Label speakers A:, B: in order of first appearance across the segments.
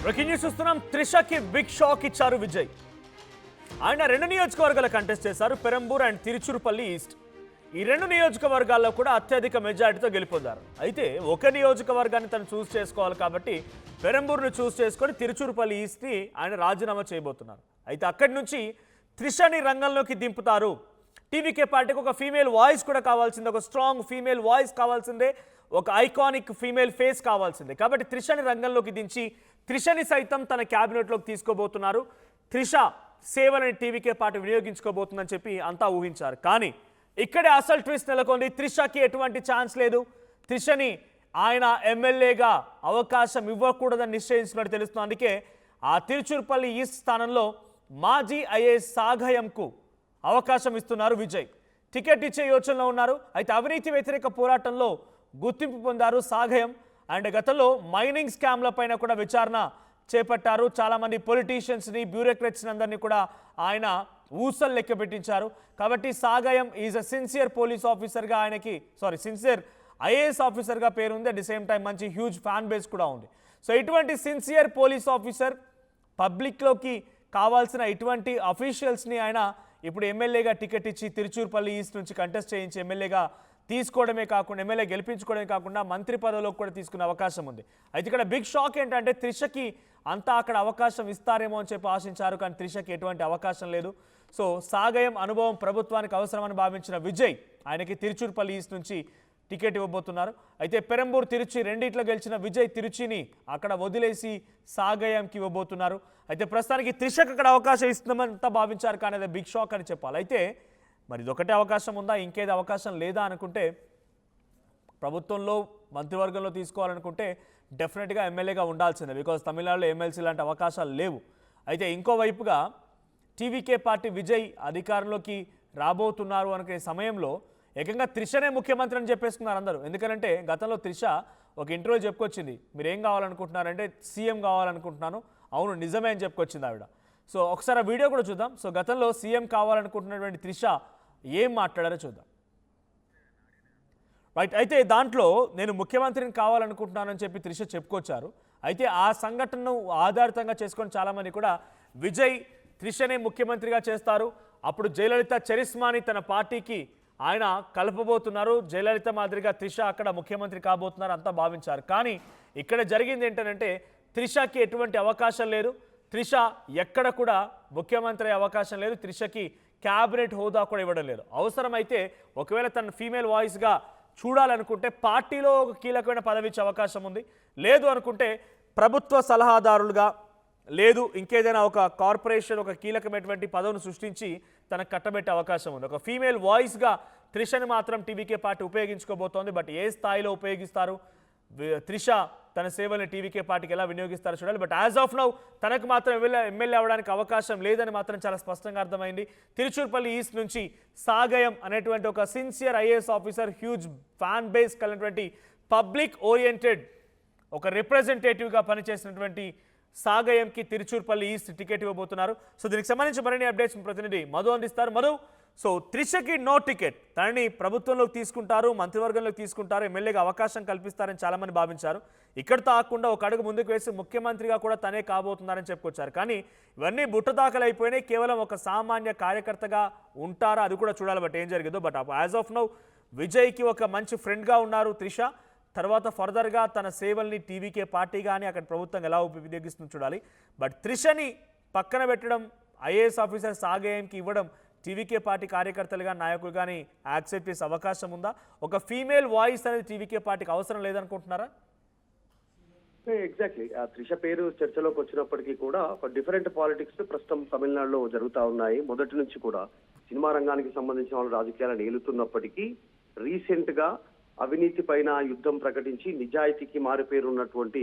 A: Breaking news చూస్తున్నాం. త్రిషకి big shock ఇచ్చారు విజయ్. ఆయన 2 నియోజకవర్గాల కంటెస్ట్ చేశారు, పెరంబూర్ అండ్ తిరుచురుపల్లి ఈస్ట్. ఈ 2 నియోజకవర్గాల్లో కూడా అత్యధిక మెజారిటీతో గెలుపొందారు. అయితే ఒక నియోజకవర్గాన్ని తను చూస్ చేసుకోవాలి కాబట్టి పెరంబూర్ను చూస్ చేసుకొని తిరుచురుపల్లి ఈస్ట్ని ఆయన రాజీనామా చేయబోతున్నారు. అయితే అక్కడి నుంచి త్రిషని రంగంలోకి దింపుతారు. టీవీకే పార్టీకి ఒక ఫీమేల్ వాయిస్ కూడా కావాల్సిందే, ఒక స్ట్రాంగ్ ఫీమేల్ వాయిస్ కావాల్సిందే, ఒక ఐకానిక్ ఫీమేల్ ఫేస్ కావాల్సిందే. కాబట్టి త్రిషని రంగంలోకి దించి త్రిషని సైతం తన క్యాబినెట్లోకి తీసుకోబోతున్నారు. త్రిష సేవలని టీవీకే పార్టీ వినియోగించుకోబోతుందని చెప్పి అంతా ఊహించారు. కానీ ఇక్కడే అసలు ట్విస్ట్ నెలకొంది. త్రిషకి ఎటువంటి ఛాన్స్ లేదు. త్రిషని ఆయన ఎమ్మెల్యేగా అవకాశం ఇవ్వకూడదని నిశ్చయించినట్టు తెలుస్తుంది. అందుకే ఆ తిరుచురుపల్లి ఈస్ట్ స్థానంలో మాజీ ఐఏఎస్ సాగయంకు అవకాశం ఇస్తున్నారు విజయ్. టికెట్ ఇచ్చే యోచనలో ఉన్నారు. అయితే అవినీతి వ్యతిరేక పోరాటంలో గుర్తింపు పొందారు సాగయం. అండ్ గతంలో మైనింగ్ స్కామ్ల పైన కూడా విచారణ చేపట్టారు. చాలామంది పొలిటీషియన్స్ని, బ్యూరోక్రాట్స్ని అందరినీ కూడా ఆయన ఊసలు లెక్క పెట్టించారు. కాబట్టి సాగయం ఈజ్ అ సిన్సియర్ పోలీస్ ఆఫీసర్గా సిన్సియర్ ఐఏఎస్ ఆఫీసర్గా పేరుంది. అట్ ది సేమ్ టైం మంచి హ్యూజ్ ఫ్యాన్ బేస్ కూడా ఉంది. సో ఇటువంటి సిన్సియర్ పోలీస్ ఆఫీసర్, పబ్లిక్లోకి కావాల్సిన ఇటువంటి అఫీషియల్స్ని ఆయన ఇప్పుడు ఎమ్మెల్యేగా టికెట్ ఇచ్చి తిరుచూరుపల్లి ఈస్ట్ నుంచి కంటెస్ట్ చేయించి ఎమ్మెల్యేగా తీసుకోవడమే కాకుండా, ఎమ్మెల్యే గెలిపించుకోవడమే కాకుండా మంత్రి పదవిలోకి కూడా తీసుకునే అవకాశం ఉంది. అయితే ఇక్కడ బిగ్ షాక్ ఏంటంటే త్రిషకి అంతా అక్కడ అవకాశం ఇస్తారేమో అని చెప్పి ఆశించారు. కానీ త్రిషకి ఎటువంటి అవకాశం లేదు. సో సాగయం అనుభవం ప్రభుత్వానికి అవసరమని భావించిన విజయ్ ఆయనకి తిరుచూరుపల్లి ఈస్ట్ నుంచి టికెట్ ఇవ్వబోతున్నారు. అయితే పెరంబూర్, తిరుచి రెండిట్లో గెలిచిన విజయ్ తిరుచిని అక్కడ వదిలేసి సాగయంకి ఇవ్వబోతున్నారు. అయితే ప్రస్తుతానికి త్రిషకు అక్కడ అవకాశం ఇస్తుందంతా భావించారు. కానీ అది బిగ్ షాక్ అని చెప్పాలి. అయితే మరి ఇదొకటే అవకాశం ఉందా, ఇంకేది అవకాశం లేదా అనుకుంటే, ప్రభుత్వంలో మంత్రివర్గంలో తీసుకోవాలనుకుంటే డెఫినెట్గా ఎమ్మెల్యేగా ఉండాల్సిందే. బికాజ్ తమిళనాడులో ఎమ్మెల్సీ లాంటి అవకాశాలు లేవు. అయితే ఇంకోవైపుగా టీవీకే పార్టీ విజయ్ అధికారంలోకి రాబోతున్నారు అనుకునే సమయంలో ఏకంగా త్రిషనే ముఖ్యమంత్రి అని చెప్పేసుకున్నారు అందరూ. ఎందుకంటే గతంలో త్రిష ఒక ఇంటర్వ్యూ చెప్పుకొచ్చింది, మీరు ఏం కావాలనుకుంటున్నారంటే సీఎం కావాలనుకుంటున్నాను, అవును నిజమే అని చెప్పుకొచ్చింది ఆవిడ. సో ఒకసారి ఆ వీడియో కూడా చూద్దాం. సో గతంలో సీఎం కావాలనుకుంటున్నటువంటి త్రిష ఏం మాట్లాడారో చూద్దాం. రైట్. అయితే దాంట్లో నేను ముఖ్యమంత్రిని కావాలనుకుంటున్నానని చెప్పి త్రిష చెప్పుకొచ్చారు. అయితే ఆ సంఘటనను ఆధారితంగా చేసుకొని చాలామంది కూడా విజయ్ త్రిషనే ముఖ్యమంత్రిగా చేస్తారు, అప్పుడు జయలలిత చరిస్మాని తన పార్టీకి ఆయన కలపబోతున్నారు, జయలలిత మాదిరిగా త్రిష అక్కడ ముఖ్యమంత్రి కాబోతున్నారు అంతా భావించారు. కానీ ఇక్కడ జరిగింది ఏంటంటే త్రిషకి ఎటువంటి అవకాశం లేదు. త్రిష ఎక్కడ కూడా ముఖ్యమంత్రి అవకాశం లేదు. త్రిషకి క్యాబినెట్ హోదా కూడా ఇవ్వడం లేదు. అవసరమైతే ఒకవేళ తన ఫీమేల్ వాయిస్గా చూడాలనుకుంటే పార్టీలో ఒక కీలకమైన పదవి ఇచ్చే అవకాశం ఉంది. లేదు అనుకుంటే ప్రభుత్వ సలహాదారులుగా, లేదు ఇంకేదైనా ఒక కార్పొరేషన్ ఒక కీలకమైనటువంటి పదవిని సృష్టించి తనకు కట్టబెట్టే అవకాశం ఉంది. ఒక ఫీమేల్ వాయిస్గా త్రిషని మాత్రం టీవీకే పార్టీ ఉపయోగించుకోబోతోంది. బట్ ఏ స్థాయిలో ఉపయోగిస్తారు, త్రిష తన సేవల్ని టీవీకే పార్టీకి ఎలా వినియోగిస్తారో చూడాలి. బట్ యాజ్ ఆఫ్ నౌ తనకు మాత్రం ఎమ్మెల్యే అవ్వడానికి అవకాశం లేదని మాత్రం చాలా స్పష్టంగా అర్థమైంది. తిరుచూరుపల్లి ఈస్ట్ నుంచి సాగయం అనేటువంటి ఒక sincere IAS officer, huge fan base కలిగినటువంటి పబ్లిక్ ఓరియంటెడ్ ఒక రిప్రజెంటేటివ్గా పనిచేసినటువంటి సాగయంకి తిరుచూరుపల్లి ఈస్ట్ టికెట్ ఇవ్వబోతున్నారు. సో దీనికి సంబంధించి మరిన్ని అప్డేట్స్ ప్రతినిధి మధు అందిస్తారు. మధు, సో త్రిషకి నో టికెట్, తనని ప్రభుత్వంలోకి తీసుకుంటారు, మంత్రివర్గంలోకి తీసుకుంటారు, ఎమ్మెల్యేగా అవకాశం కల్పిస్తారని చాలామంది భావించారు. ఇక్కడితో ఆకుండా ఒక అడుగు ముందుకు వేసి ముఖ్యమంత్రిగా కూడా తనే కాబోతున్నారని చెప్పుకొచ్చారు. కానీ ఇవన్నీ బుట్టదాఖలు అయిపోయినాయి. కేవలం ఒక సామాన్య కార్యకర్తగా ఉంటారా అది కూడా చూడాలి. బట్ ఏం జరిగిందో, బట్ యాజ్ ఆఫ్ నౌ విజయ్కి ఒక మంచి ఫ్రెండ్గా ఉన్నారు త్రిష. తర్వాత ఫర్దర్గా తన సేవల్ని టీవీకే పార్టీ కానీ అక్కడ ప్రభుత్వం ఎలా వినియోగిస్తుందో చూడాలి. బట్ త్రిషని పక్కన పెట్టడం, ఐఏఎస్ ఆఫీసర్ సాగయంకి ఇవ్వడం టీవీకే పార్టీ కార్యకర్తలుగా, నాయకులు కానీ యాక్సెప్ట్ చేసే అవకాశం ఉందా? ఒక ఫీమేల్ వాయిస్ అనేది టీవీకే పార్టీకి అవసరం లేదనుకుంటున్నారా?
B: ఎగ్జాక్ట్లీ. త్రిష పేరు చర్చలోకి వచ్చినప్పటికీ కూడా ఒక డిఫరెంట్ పాలిటిక్స్ ప్రస్తుతం తమిళనాడులో జరుగుతూ ఉన్నాయి. మొదటి నుంచి కూడా సినిమా రంగానికి సంబంధించిన వాళ్ళు రాజకీయాలను ఏలుతున్నప్పటికీ రీసెంట్ గా అవినీతి పైన యుద్ధం ప్రకటించి నిజాయితీకి మారుపేరు ఉన్నటువంటి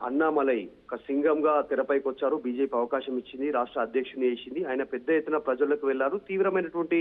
B: అన్నామలై ఒక సింగంగా తెరపైకి వచ్చారు. బీజేపీ అవకాశం ఇచ్చింది, రాష్ట్ర అధ్యక్షుని చేసింది. ఆయన పెద్ద ఎత్తున ప్రజలకు వెళ్లారు. తీవ్రమైనటువంటి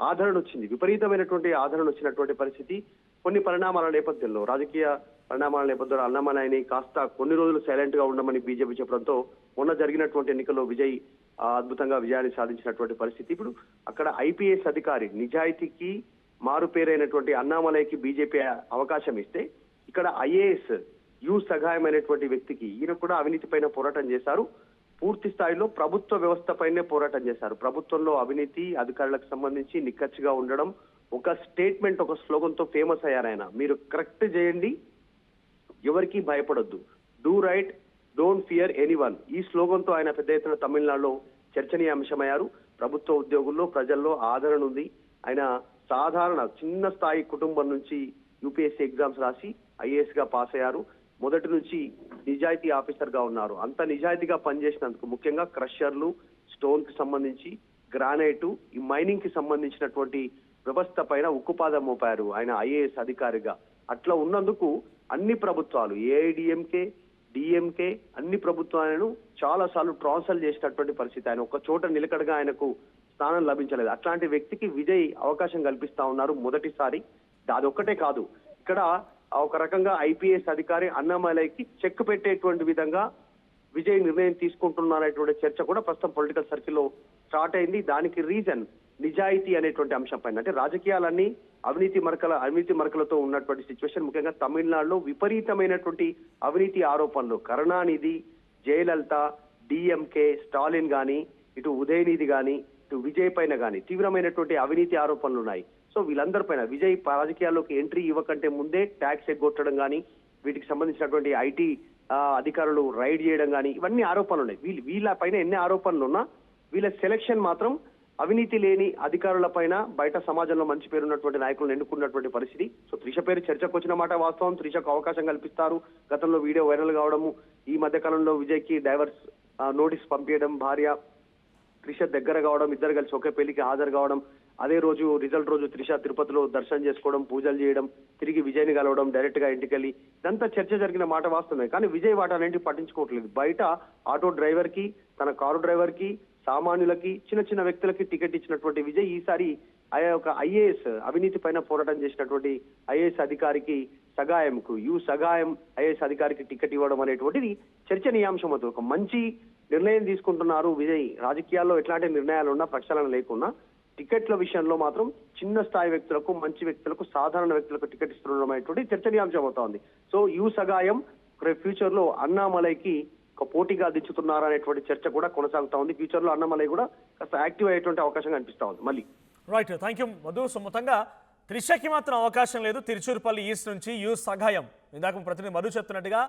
B: ఆదరణ వచ్చింది, విపరీతమైనటువంటి ఆదరణ వచ్చినటువంటి పరిస్థితి. కొన్ని పరిణామాల నేపథ్యంలో, రాజకీయ పరిణామాల నేపథ్యంలో అన్నామలైని కాస్త కొన్ని రోజులు సైలెంట్ గా ఉండమని బీజేపీ చెప్పడంతో మొన్న జరిగినటువంటి ఎన్నికల్లో విజయ్ అద్భుతంగా విజయాన్ని సాధించినటువంటి పరిస్థితి. ఇప్పుడు అక్కడ ఐపీఎస్ అధికారి, నిజాయితీకి మారు పేరైనటువంటి అన్నామలైకి బీజేపీ అవకాశం ఇస్తే, ఇక్కడ ఐఏఎస్ యు సగాయం అనేటువంటి వ్యక్తికి, ఈయన కూడా అవినీతి పైన పోరాటం చేశారు. పూర్తి స్థాయిలో ప్రభుత్వ వ్యవస్థ పైనే పోరాటం చేశారు. ప్రభుత్వంలో అవినీతి, అధికారులకు సంబంధించి నిక్కచ్చిగా ఉండడం, ఒక స్టేట్మెంట్, ఒక స్లోగన్ తో ఫేమస్ అయ్యారు ఆయన. మీరు కరెక్ట్ చేయండి, ఎవరికి భయపడొద్దు, do right, don't fear anyone. ఈ స్లోగన్ తో ఆయన పెద్ద ఎత్తున తమిళనాడులో చర్చనీయాంశమయ్యారు. ప్రభుత్వ ఉద్యోగుల్లో, ప్రజల్లో ఆదరణ ఉంది. ఆయన సాధారణ చిన్న స్థాయి కుటుంబం నుంచి యూపీఎస్సీ ఎగ్జామ్స్ రాసి ఐఏఎస్ గా పాస్ అయ్యారు. మొదటి నుంచి నిజాయితీ ఆఫీసర్ గా ఉన్నారు. అంత నిజాయితీగా పనిచేసినందుకు, ముఖ్యంగా క్రషర్లు, స్టోన్ కి సంబంధించి, గ్రానైట్, ఈ మైనింగ్ కి సంబంధించినటువంటి వ్యవస్థ పైన ఉక్కుపాదం మోపారు ఆయన ఐఏఎస్ అధికారిగా. అట్లా ఉన్నందుకు అన్ని ప్రభుత్వాలు, ఏఐడిఎంకే, డిఎంకే, అన్ని ప్రభుత్వాలను చాలా సార్లు ట్రాన్స్ఫర్ చేసినటువంటి పరిస్థితి. ఆయన ఒక చోట నిలకడగా ఆయనకు స్థానం లభించలేదు. అట్లాంటి వ్యక్తికి విజయ్ అవకాశం కల్పిస్తా ఉన్నారు మొదటిసారి. అదొక్కటే కాదు, ఇక్కడ ఒక రకంగా ఐపీఎస్ అధికారి అన్నామలైకి చెక్ పెట్టేటువంటి విధంగా విజయ్ నిర్ణయం తీసుకుంటున్నారనేటువంటి చర్చ కూడా ప్రస్తుతం పొలిటికల్ సర్కిల్లో స్టార్ట్ అయింది. దానికి రీజన్ నిజాయితీ అనేటువంటి అంశం పైన. అంటే రాజకీయాలన్నీ అవినీతి మరకలతో ఉన్నటువంటి సిచ్యువేషన్. ముఖ్యంగా తమిళనాడులో విపరీతమైనటువంటి అవినీతి ఆరోపణలు, కరుణానిధి, జయలలిత, డిఎంకే, స్టాలిన్ గాని, ఇటు ఉదయనిధి గాని, ఇటు విజయ్ పైన గాని తీవ్రమైనటువంటి అవినీతి ఆరోపణలు ఉన్నాయి. సో వీళ్ళందరిపైన విజయ్ రాజకీయాల్లోకి ఎంట్రీ ఇవ్వకంటే ముందే ట్యాక్స్ ఎగ్గొట్టడం గానీ, వీటికి సంబంధించినటువంటి ఐటీ అధికారులు రైడ్ చేయడం గానీ, ఇవన్నీ ఆరోపణలు ఉన్నాయి. వీళ్ళ పైన ఎన్ని ఆరోపణలు ఉన్నా వీళ్ళ సెలక్షన్ మాత్రం అవినీతి లేని అధికారుల పైన, బయట సమాజంలో మంచి పేరున్నటువంటి నాయకులను ఎన్నుకున్నటువంటి పరిస్థితి. సో త్రిష పేరు చర్చకు వచ్చిన మాట వాస్తవం. త్రిషకు అవకాశం కల్పిస్తారు. గతంలో వీడియో వైరల్ కావడము, ఈ మధ్య కాలంలో విజయ్ కి డైవర్స్ నోటీస్ పంపించడం, భార్య త్రిష దగ్గర కావడం, ఇద్దరు కలిసి ఒకే పెళ్లికి హాజరు కావడం, అదే రోజు రిజల్ట్ రోజు త్రిష తిరుపతిలో దర్శనం చేసుకోవడం, పూజలు చేయడం, తిరిగి విజయ్ని కలవడం, డైరెక్ట్ గా ఇంటికెళ్ళి, ఇదంతా చర్చ జరిగిన మాట వాస్తవమే. కానీ విజయ్ వాటన్నింటినీ పట్టించుకోవట్లేదు. బయట ఆటో డ్రైవర్ కి, తన కారు డ్రైవర్ కి, సామాన్యులకి, చిన్న చిన్న వ్యక్తులకి టికెట్ ఇచ్చినటువంటి విజయ్ ఈసారి ఒక ఐఏఎస్, అవినీతి పైన పోరాటం చేసినటువంటి ఐఏఎస్ అధికారికి సగాయంకు, యు సగాయం ఐఏఎస్ అధికారికి టికెట్ ఇవ్వడం అనేటువంటిది చర్చనీయాంశం అవుతుంది. ఒక మంచి నిర్ణయం తీసుకుంటున్నారు విజయ్. రాజకీయాల్లో ఎట్లాంటి నిర్ణయాలు ఉన్నా, ప్రక్షాళన లేకున్నా, టికెట్ల విషయంలో మాత్రం చిన్న స్థాయి వ్యక్తులకు, మంచి వ్యక్తులకు, సాధారణ వ్యక్తులకు టికెట్ ఇస్తుండడం అనేటువంటి చర్చనీయాంశం అవుతా ఉంది. సో యు సగాయం ఫ్యూచర్ లో అన్నామలైకి ఒక పోటీగా దించుతున్నారు అనేటువంటి చర్చ కూడా కొనసాగుతా ఉంది. ఫ్యూచర్ లో అన్నామలై కూడా కాస్త యాక్టివ్ అయ్యేటువంటి అవకాశం కనిపిస్తా ఉంది మళ్ళీ.
A: Right, thank you Madhu. So మొత్తంగా త్రిషకి మాత్రం అవకాశం లేదు. తిరుచురుపల్లి ఈస్ట్ నుంచి యు సగాయం, ఇందాక ప్రతినిధి మధు చెప్తున్నట్టుగా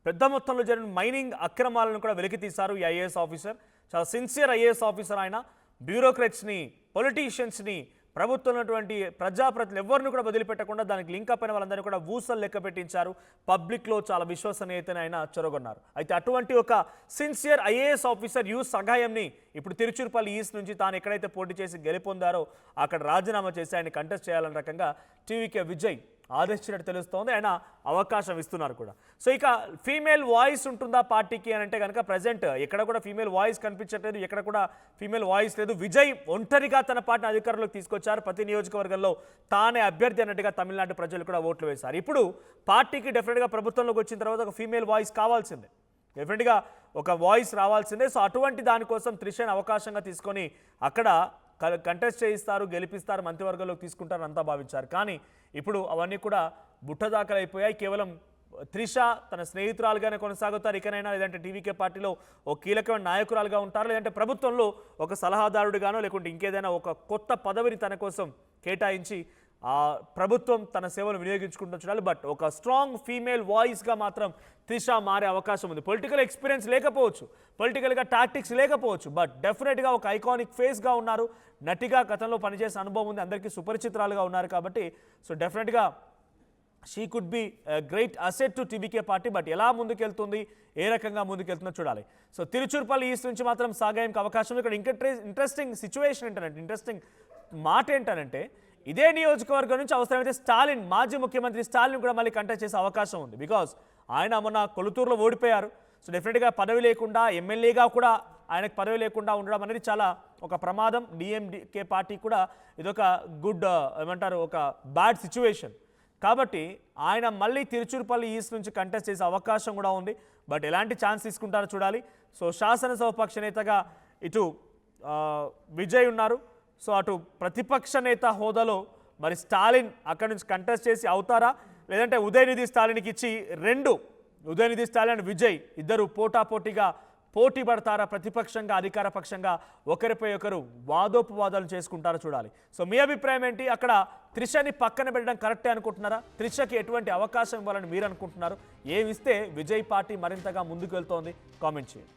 A: పెద్ద మొత్తంలో జరిగిన మైనింగ్ అక్రమాలను కూడా వెలికి తీశారు ఈ ఐఏఎస్ ఆఫీసర్. చాలా సిన్సియర్ ఐఏఎస్ ఆఫీసర్ ఆయన. బ్యూరోక్రాట్స్ని, పొలిటీషియన్స్ని, ప్రభుత్వం ఉన్నటువంటి ప్రజాప్రతినిధులు ఎవరిని కూడా వదిలిపెట్టకుండా దానికి లింక్ అప్ అయిన వాళ్ళందరినీ కూడా ఊసలు లెక్క పెట్టించారు. పబ్లిక్లో చాలా విశ్వసనీయతని ఆయన చొరగొన్నారు. అయితే అటువంటి ఒక సిన్సియర్ ఐఏఎస్ ఆఫీసర్ యు సగాయంని ఇప్పుడు తిరుచురుపల్లి ఈస్ట్ నుంచి తాను ఎక్కడైతే పోటీ చేసి గెలుపొందారో అక్కడ రాజీనామా చేసి ఆయన కంటెస్ట్ చేయాలన్న రకంగా టీవీకే విజయ్ ఆదేశించినట్టు తెలుస్తోంది. ఆయన అవకాశం ఇస్తున్నారు కూడా. సో ఇక ఫీమేల్ వాయిస్ ఉంటుందా పార్టీకి అని అంటే కనుక ప్రజెంట్ ఎక్కడ కూడా ఫీమేల్ వాయిస్ కనిపించట్లేదు, ఎక్కడ కూడా ఫీమేల్ వాయిస్ లేదు. విజయ్ ఒంటరిగా తన పార్టీని అధికారంలోకి తీసుకొచ్చారు. ప్రతి నియోజకవర్గంలో తానే అభ్యర్థి అన్నట్టుగా తమిళనాడు ప్రజలు కూడా ఓట్లు వేశారు. ఇప్పుడు పార్టీకి డెఫినెట్గా ప్రభుత్వంలోకి వచ్చిన తర్వాత ఒక ఫీమేల్ వాయిస్ కావాల్సిందే, డెఫినెట్గా ఒక వాయిస్ రావాల్సిందే. సో అటువంటి దానికోసం త్రిషను అవకాశంగా తీసుకొని అక్కడ కంటెస్ట్ చేయిస్తారు, గెలిపిస్తారు, మంత్రివర్గంలోకి తీసుకుంటారని అంతా భావించారు. కానీ ఇప్పుడు అవన్నీ కూడా బుట్టదాఖలైపోయాయి. కేవలం త్రిష తన స్నేహితురాలుగానే కొనసాగుతారు ఇకనైనా, లేదంటే టీవీకే పార్టీలో ఒక కీలకమైన నాయకురాలుగా ఉంటారు, లేదంటే ప్రభుత్వంలో ఒక సలహాదారుడిగానో లేకుంటే ఇంకేదైనా ఒక కొత్త పదవిని తన కోసం కేటాయించి ఆ ప్రభుత్వం తన సేవలు వినియోగించుకుంటూ చూడాలి. బట్ ఒక స్ట్రాంగ్ ఫీమేల్ వాయిస్గా మాత్రం త్రిష మారే అవకాశం ఉంది. పొలిటికల్ ఎక్స్పీరియన్స్ లేకపోవచ్చు, పొలిటికల్గా టాక్టిక్స్ లేకపోవచ్చు, బట్ డెఫినెట్గా ఒక ఐకానిక్ ఫేస్గా ఉన్నారు. నటిగా గతంలో పనిచేసిన అనుభవం ఉంది, అందరికీ సుపరిచితురాలుగా ఉన్నారు కాబట్టి సో డెఫినెట్గా she could be great asset to TVK party. But ఎలా ముందుకెళ్తుంది, ఏ రకంగా ముందుకెళ్తుందో చూడాలి. సో తిరుచురుపల్లి ఈస్ట్ నుంచి మాత్రం సాగాయంకి అవకాశం ఉంది. ఇక్కడ ఇంట్రెస్టింగ్ సిచ్యువేషన్ ఏంటంటే, ఇంట్రెస్టింగ్ మాట ఏంటనంటే, ఇదే నియోజకవర్గం నుంచి అవసరమైతే స్టాలిన్, మాజీ ముఖ్యమంత్రి స్టాలిన్ కూడా మళ్ళీ కంటెస్ట్ చేసే అవకాశం ఉంది. బికాజ్ ఆయన మొన్న కొలుతూరులో ఓడిపోయారు. సో డెఫినెట్గా పదవి లేకుండా, ఎమ్మెల్యేగా కూడా ఆయనకు పదవి లేకుండా ఉండడం అనేది చాలా ఒక ప్రమాదం. డిఎంకే పార్టీ కూడా ఇదొక గుడ్ ఏమంటారు, ఒక బ్యాడ్ సిచ్యువేషన్. కాబట్టి ఆయన మళ్ళీ తిరుచురుపల్లి ఈస్ట్ నుంచి కంటెస్ట్ చేసే అవకాశం కూడా ఉంది. బట్ ఎలాంటి ఛాన్స్ తీసుకుంటారో చూడాలి. సో శాసనసభ పక్ష నేతగా ఇటు విజయ్ ఉన్నారు. సో అటు ప్రతిపక్ష నేత హోదాలో మరి స్టాలిన్ అక్కడి నుంచి కంటెస్ట్ చేసి అవుతారా, లేదంటే ఉదయనిధి స్టాలిన్కి ఇచ్చి రెండు ఉదయనిధి స్టాలిన్ విజయ్ ఇద్దరు పోటాపోటీగా పోటీ పడతారా, ప్రతిపక్షంగా అధికార పక్షంగా ఒకరిపై ఒకరు వాదోపవాదాలు చేసుకుంటారో చూడాలి. సో మీ అభిప్రాయం ఏంటి? అక్కడ త్రిషని పక్కన పెట్టడం కరెక్టే అనుకుంటున్నారా? త్రిషకి ఎటువంటి అవకాశం ఇవ్వాలని మీరు అనుకుంటున్నారు? ఏమిస్తే విజయ్ పార్టీ మరింతగా ముందుకు వెళ్తోంది? కామెంట్ చేయండి.